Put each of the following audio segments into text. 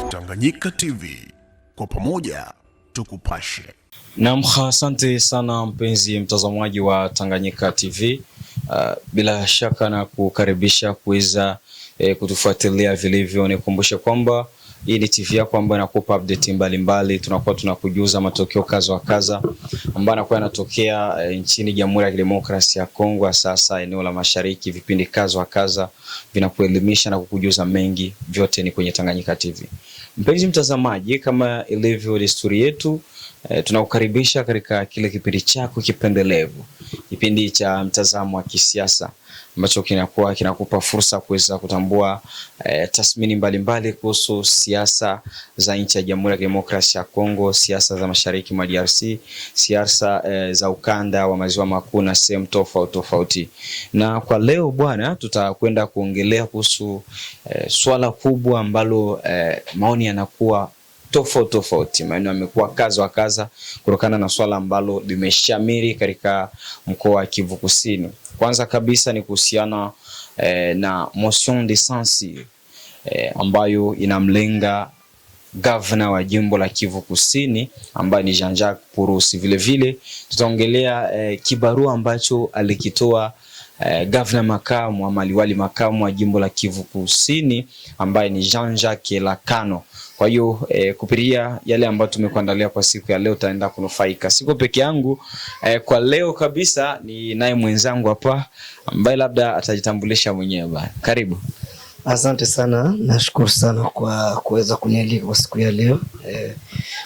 Tanganyika TV, kwa pamoja tukupashe. Naam, asante sana mpenzi mtazamaji wa Tanganyika TV. Bila shaka na kukaribisha kuweza kutufuatilia vilivyo. Nikukumbusha kwamba hii ni TV yako ambayo inakupa update mbalimbali. Tunakuwa tunakujuza matokeo kaza wa kaza ambayo yanakuwa yanatokea nchini Jamhuri ya Kidemokrasia ya Kongo, sasa eneo la Mashariki. Vipindi kaza wa kaza vinakuelimisha na kukujuza mengi, vyote ni kwenye Tanganyika TV. Mpenzi mtazamaji, kama ilivyo desturi yetu, tunakukaribisha katika kile kipindi chako kipendelevu, kipindi cha mtazamo wa kisiasa ambacho kinakupa fursa kuweza kutambua tathmini mbalimbali kuhusu siasa za nchi ya Jamhuri ya Kidemokrasia ya Kongo, siasa za Mashariki mwa DRC, siasa za ukanda wa maziwa makuu na sehemu tofauti. Na kwa leo bwana, tutakwenda kuongelea kuhusu swala kubwa ambalo maoni yanakuwa tofauti. Maana yamekuwa kaza wa kaza kutokana na swala ambalo limeshamiri katika mkoa wa Kivu Kusini. Kwanza kabisa ni kuhusiana na motion de censure ambayo inamlenga governor wa jimbo la Kivu Kusini ambaye ni Jean-Jacques Purusi. Vile vile tutaongelea kibarua ambacho alikitoa governor makamu ama liwali makamu wa jimbo la Kivu Kusini ambaye ni Jean-Jacques Lakano. Kwa hiyo kupitia yale ambayo tumekuandalia kwa siku ya leo utaenda kunufaika. Siko peke yangu kwa leo kabisa, ni naye mwenzangu hapa ambaye labda atajitambulisha mwenyewe bana. Karibu. Asante sana, nashukuru sana kwa kuweza kunialika kwa siku ya leo.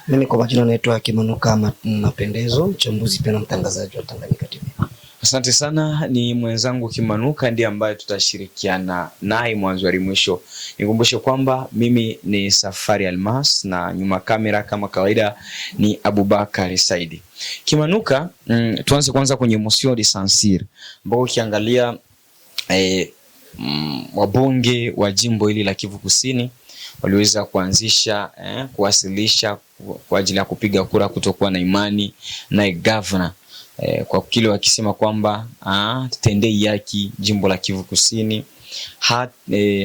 Mimi kwa majina naitwa Kimanuka Mapendezo, mchambuzi pia na mtangazaji wa Tanganyika TV. Asante sana, ni mwenzangu Kimanuka ndiye ambaye tutashirikiana naye mwanzo hadi mwisho. Nikukumbushe kwamba mimi ni Safari Almas na nyuma kamera kama kawaida ni Abubakar Saidi. Kimanuka, tuanze kwanza kwenye motion de censure ambao ukiangalia wabunge wa jimbo hili la Kivu Kusini waliweza kuanzisha kuwasilisha kwa ajili ya kupiga kura kutokuwa na imani na governor, kwa kile wakisema kwamba tutendei haki jimbo la Kivu Kusini,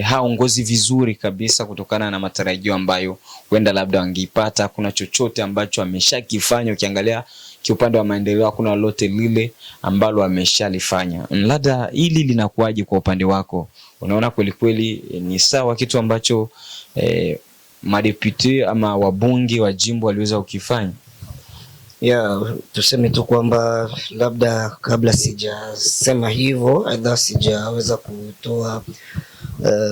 haongozi vizuri kabisa kutokana na matarajio ambayo huenda labda wangeipata. Kuna chochote ambacho ameshakifanya, ukiangalia kiupande wa maendeleo hakuna lolote lile ambalo ameshalifanya. Labda hili linakuaje kwa upande wako? Unaona kweli ni sawa kitu ambacho madepute ama wabunge wa jimbo waliweza kukifanya? Tuseme tu kwamba labda kabla sijasema hivyo, aidha sijaweza kutoa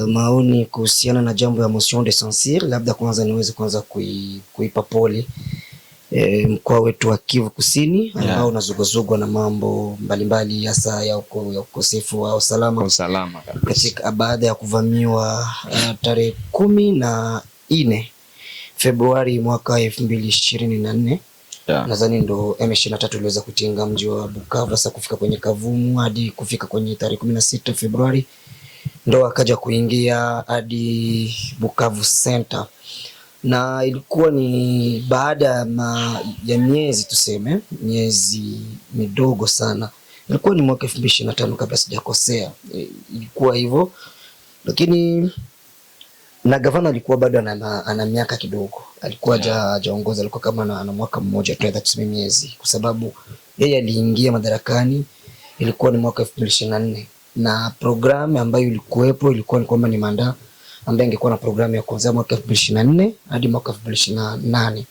maoni kuhusiana na jambo ya motion de censure, labda kwanza niweze kuipa pole mkoa wetu wa Kivu Kusini ambao unazuguzugwa na mambo mbalimbali hasa ya ukosefu wa usalama katika baada ya kuvamiwa tarehe 14 Februari mwaka 2024. Nadhani ndo M23 iliweza kutenga mji wa Bukavu, sasa kufika kwenye Kavumu hadi kufika kwenye tarehe 16 Februari ndo akaja kuingia hadi Bukavu Center. Na ilikuwa ni baada ya miezi midogo sana. Ilikuwa ni mwaka 2025 kabla sijakosea. Ilikuwa hivyo. Lakini na gavana alikuwa bado ana miaka kidogo. Alikuwa hajaongoza, alikuwa kama ana mwaka mmoja tu, tuseme miezi, kwa sababu yeye aliingia madarakani ilikuwa ni mwaka 2024 na programu ambayo ilikuwepo ilikuwa ni kwamba ni manda ambaye angekuwa na programu ya kuanzia mwaka 2024 hadi mwaka 2028.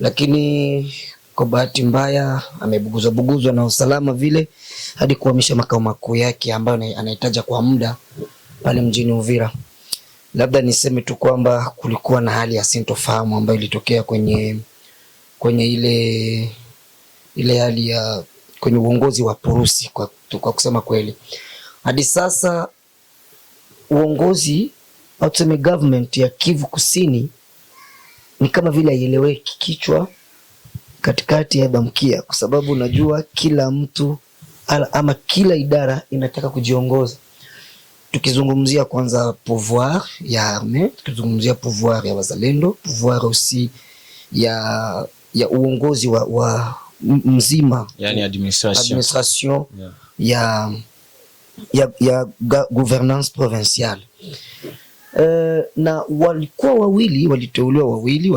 Lakini kwa bahati mbaya amebuguzwa na usalama vile hadi kuhamisha makao makuu yake ambayo anahitaji kwa muda pale mjini Uvira. Labda niseme tu kwamba kulikuwa na hali ya sintofahamu ambayo ilitokea kwenye ile hali ya kwenye uongozi wa Purusi kwa kusema kweli. Hadi sasa uongozi au tuseme government ya Kivu Kusini ni kama vile haieleweki, kichwa katikati ya bamkia, kwa sababu unajua kila mtu ama kila idara inataka kujiongoza. Tukizungumzia kwanza pouvoir ya armée, tukizungumzia pouvoir ya wazalendo, pouvoir aussi ya uongozi wa mzima, yani administration ya gouvernance provinciale. na walikuwa wawili, waliteuliwa wawili,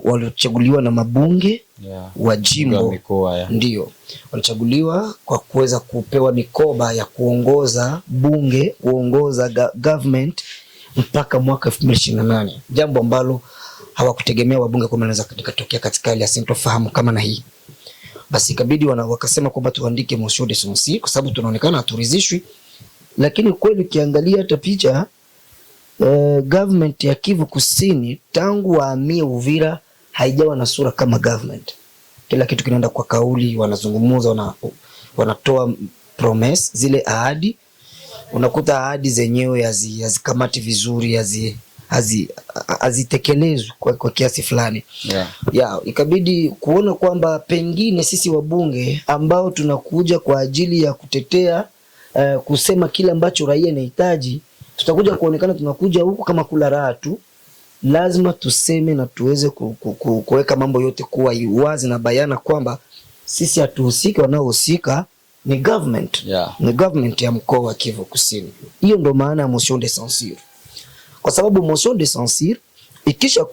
walichaguliwa na mabunge wa jimbo, ndio walichaguliwa kwa kuweza kupewa mikoba ya kuongoza bunge, kuongoza government mpaka mwaka 2028, jambo ambalo hawakutegemea wabunge kama inaweza kutokea katika hali ya sintofahamu kama na hii. Basi ikabidi wakasema kwamba tuandike motion de censure kwa sababu tunaonekana haturidhishwi. Lakini kweli ukiangalia hata picha government ya Kivu Kusini tangu wahamie Uvira haijawa na sura kama government. Kila kitu kinaenda kwa kauli, wanazungumza, wanatoa promise, zile ahadi. Unakuta ahadi zenyewe hazikamati vizuri, hazitekelezwi kwa kiasi fulani. Ikabidi kuona kwamba pengine sisi wabunge ambao tunakuja kwa ajili ya kutetea kusema kile ambacho raia inahitaji, tutakuja kuonekana tunakuja huku kama kula raha tu. Lazima tuseme na tuweze kuweka mambo yote kuwa wazi na bayana kwamba sisi hatuhusiki, wanaohusika ni government. Ni government ya mkoa wa Kivu Kusini. Hiyo ndo maana ya motion de censure. Kwa sababu motion de censure ikisha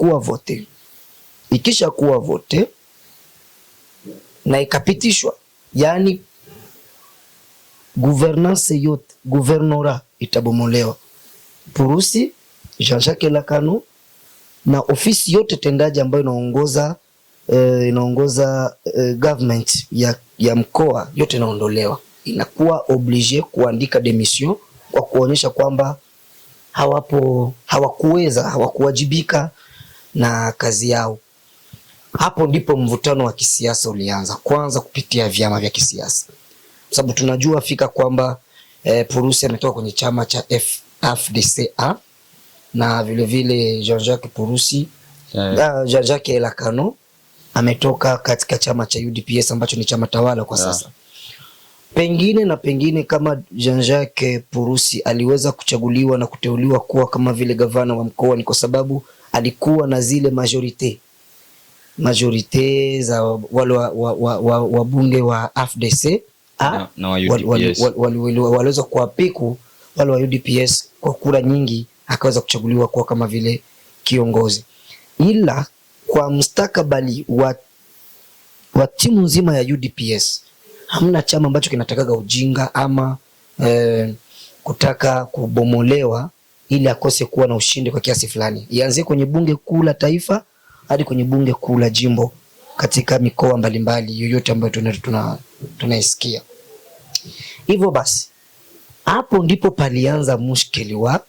kuwa vote na ikapitishwa, yani gouvernance yote, gouvernorat itabomolewa. Purusi, Jean-Jacques Elakano na ofisi yote tendaji ambayo inaongoza government ya mkoa yote inaondolewa. Inakuwa obligé kuandika demission kwa kuonyesha kwamba hawakuwajibika na kazi yao. Hapo ndipo mvutano wa kisiasa ulianza, kwanza kupitia vyama vya kisiasa. Sababu tunajua fika kwamba Purusi ametoka kwenye chama cha FDCA na vile vile Jean-Jacques Purusi, Jean-Jacques Elakano ametoka katika chama cha UDPS ambacho ni chama tawala kwa sasa. Pengine kama Jean-Jacques Purusi aliweza kuchaguliwa na kuteuliwa kuwa kama vile gavana wa mkoa ni kwa sababu alikuwa na zile majorite za wale wabunge wa FDC na waliweza kuwapiku wale wa UDPS kwa kura nyingi, akaweza kuchaguliwa kuwa kama vile kiongozi. Ila kwa mustakabali wa timu nzima ya UDPS, hamna chama ambacho kinatakaga ujinga ama kutaka kubomolewa ili akose kuwa na ushindi kwa kiasi fulani. Ianze kwenye bunge kuu la taifa hadi kwenye bunge kuu la jimbo katika mikoa mbalimbali yoyote ambayo tunaisikia. Hivyo basi hapo ndipo palianza mushkeli wa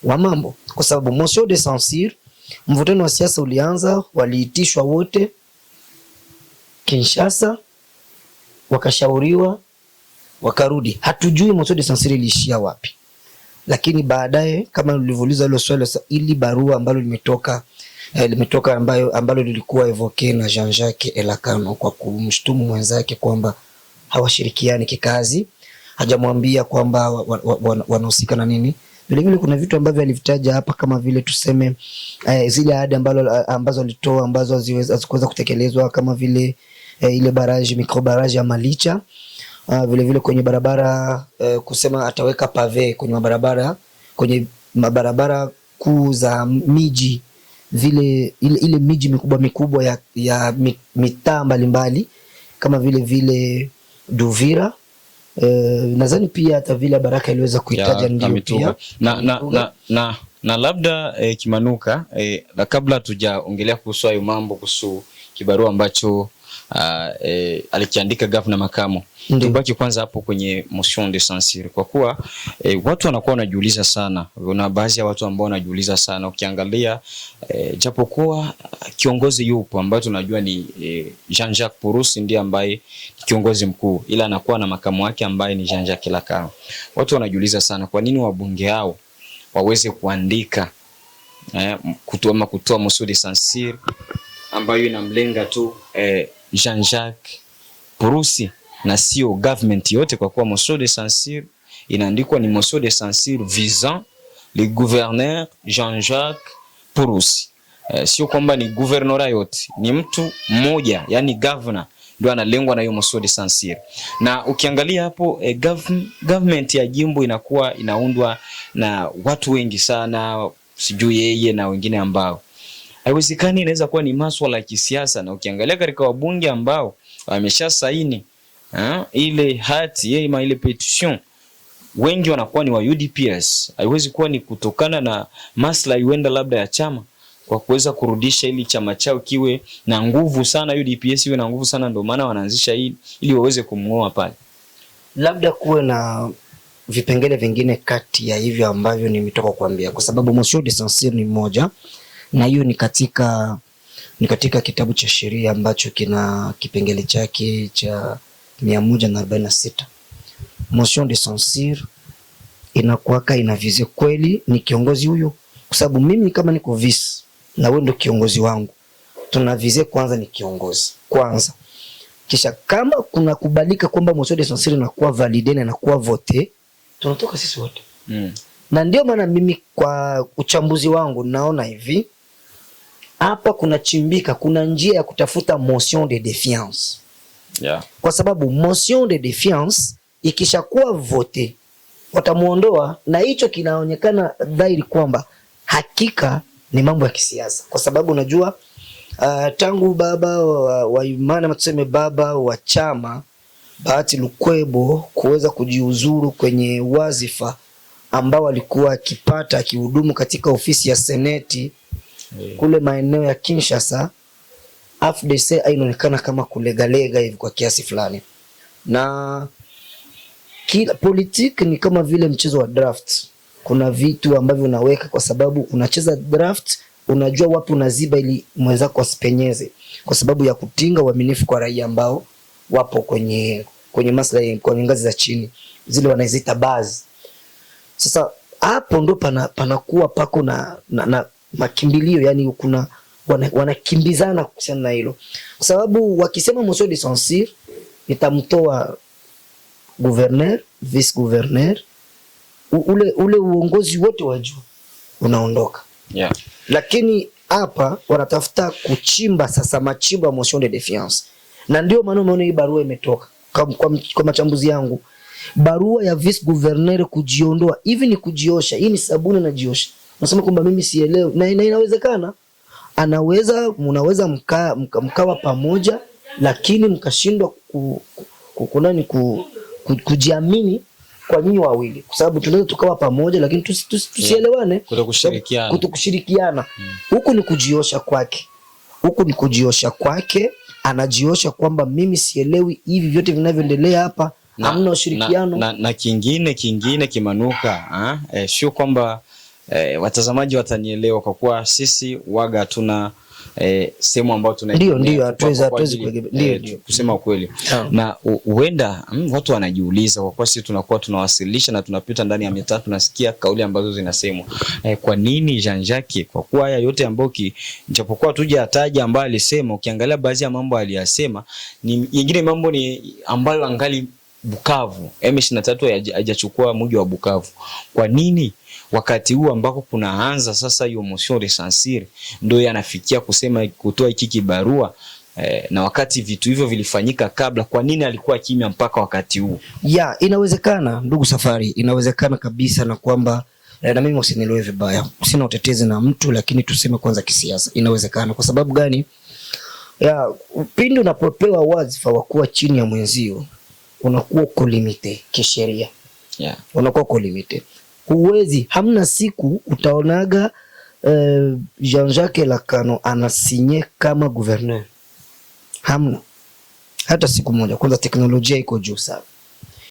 mambo, kwa sababu motion de censure, mvutano wa siasa ulianza, waliitishwa wote Kinshasa, wakashauriwa, wakarudi. Hatujui motion de censure iliishia wapi. Lakini baadaye kama ulivyouliza hilo swali, ili barua ambalo limetoka ambalo lilikuwa evoke na Jean-Jacques Elakano kwa kumshtumu mwenzake kwamba hawashirikiani kikazi, hajamwambia kwamba wanahusika na nini. Vile vile kuna vitu ambavyo alivitaja hapa kama vile tuseme zile ahadi ambazo alitoa ambazo hazikuweza kutekelezwa, kama vile ile micro barrage ya Malicha. Vile vile kwenye barabara kusema ataweka pave kwenye mabarabara kuu za miji, vile ile miji mikubwa ya mitaa mbalimbali kama vile Duvira. Nadhani pia hata vile Baraka iliweza kuitaja ndio pia na labda Kimanuka, kabla tujaongelea kuhusu hayo mambo, kuhusu kibarua ambacho alikiandika gavana makamu, tubaki kwanza hapo kwenye motion de censure, kwa kuwa watu wanakuwa wanajiuliza sana. Kuna baadhi ya watu ambao wanajiuliza sana, ukiangalia japokuwa kiongozi yupo ambaye tunajua ni Jean-Jacques Purusi ndiye ambaye ni kiongozi mkuu, ila anakuwa na makamu wake ambaye ni Jean-Jacques Elakano. Watu wanajiuliza sana kwa nini wabunge hao waweze kuandika kutoa motion de censure ambayo inamlenga tu Jean-Jacques Purusi na sio government yote, kwa kuwa motion de censure inaandikwa ni motion de censure visant le gouverneur Jean-Jacques Purusi. Sio kwamba ni gouvernorat yote, ni mtu mmoja, yani governor ndio analengwa na hiyo motion de censure. Na ukiangalia hapo government ya jimbo inakuwa inaundwa na watu wengi sana, sijui yeye na wengine ambao haiwezekani, inaweza kuwa ni masuala ya kisiasa. Na ukiangalia katika wabunge ambao wamesha saini ile hati ile petition, wengi wanakuwa ni wa UDPS. Haiwezi kuwa ni kutokana na maslahi huenda labda ya chama kwa kuweza kurudisha ili chama chao kiwe na nguvu sana, UDPS iwe na nguvu sana, ndio maana wanaanzisha hii ili waweze kumngoa pale. Labda kuwe na vipengele vingine kati ya hivyo ambavyo nimetoka kuambia, kwa sababu motion de censure ni moja, na hiyo ni katika kitabu cha sheria ambacho kina kipengele chake cha 146. Motion de censure inakuwaka inavize kweli ni kiongozi huyo, kwa sababu mimi kama niko vice na wewe ndio kiongozi wangu, tunavize kwanza ni kiongozi kwanza, kisha kama kuna kubalika kwamba motion de censure inakuwa valide na inakuwa vote, tunatoka sisi wote. Na ndio maana mimi kwa uchambuzi wangu naona hivi, hapa kuna chimbika, kuna njia ya kutafuta motion de défiance. Kwa sababu motion de défiance ikishakuwa vote watamuondoa, na hicho kinaonekana dhahiri kwamba hakika ni mambo ya kisiasa, kwa sababu unajua tangu baba wa imani tuseme baba wa chama Bahati Lukwebo kuweza kujiuzuru kwenye wazifa ambao alikuwa akipata akihudumu katika ofisi ya seneti kule maeneo ya Kinshasa, AFDC inaonekana kama kulegalega hivi kwa kiasi fulani. Na kila politiki ni kama vile mchezo wa draft. Kuna vitu ambavyo unaweka kwa sababu unacheza draft, unajua wapi unaziba ili mwenzako asipenyeze, kwa sababu ya kutinga uaminifu kwa raia ambao wapo kwenye maslahi kwenye ngazi za chini, zile wanaziita base. Sasa hapo ndo panakuwa pako na makimbilio, yani kuna wanakimbizana kuhusiana na hilo, kwa sababu wakisema motion de censure itamtoa gouverneur, vice gouverneur, ule uongozi wote wa juu unaondoka. Lakini hapa wanatafuta kuchimba sasa machimbo ya motion de défiance, na ndio maana umeona hii barua imetoka. Kwa machambuzi yangu, barua ya vice gouverneur kujiondoa hivi ni kujiosha. Hii ni sabuni na jiosha. Nasema kwamba mimi sielewi, na inawezekana mnaweza mkawa pamoja, lakini mkashindwa kujiamini kwa nyinyi wawili, kwa sababu tunaweza tukawa pamoja lakini tusielewane, kutokushirikiana. Huku ni kujiosha kwake, anajiosha kwamba mimi sielewi hivi vyote vinavyoendelea hapa, hamna ushirikiano. Na kingine kimanuka, sio kwamba watazamaji watanielewa, kwa kuwa sisi waga tuna sehemu ambayo ndio hatuwezi kusema ukweli. Na huenda watu wanajiuliza, kwa kuwa sisi tunakuwa tunawasilisha na tunapita ndani ya mitaa, tunasikia kauli ambazo zinasemwa, kwa nini Jean-Jacques, kwa kuwa haya yote ambayo japokuwa tuje ataja ambayo alisema, ukiangalia baadhi ya mambo aliyasema, ni nyingine mambo ni ambayo angali Bukavu M23 hajachukua mji wa Bukavu. Kwa nini wakati huu ambako kunaanza sasa hiyo motion de censure ndio yanafikia kusema kutoa hiki kibarua, na wakati vitu hivyo vilifanyika kabla? Kwa nini alikuwa kimya mpaka wakati huu? Inawezekana ndugu Safari, inawezekana kabisa, na kwamba na mimi usinielewe vibaya, sina utetezi na mtu, lakini tuseme kwanza kisiasa inawezekana. Kwa sababu gani? Pindi unapopewa wadhifa wa kuwa chini ya mwenzio, unakuwa uko limite kisheria. Unakuwa uko limite. Huwezi, hamna siku utaonaga Jean-Jacques Lacano anasinye kama gouverneur. Hamna hata siku moja. Kwanza teknolojia iko juu sana.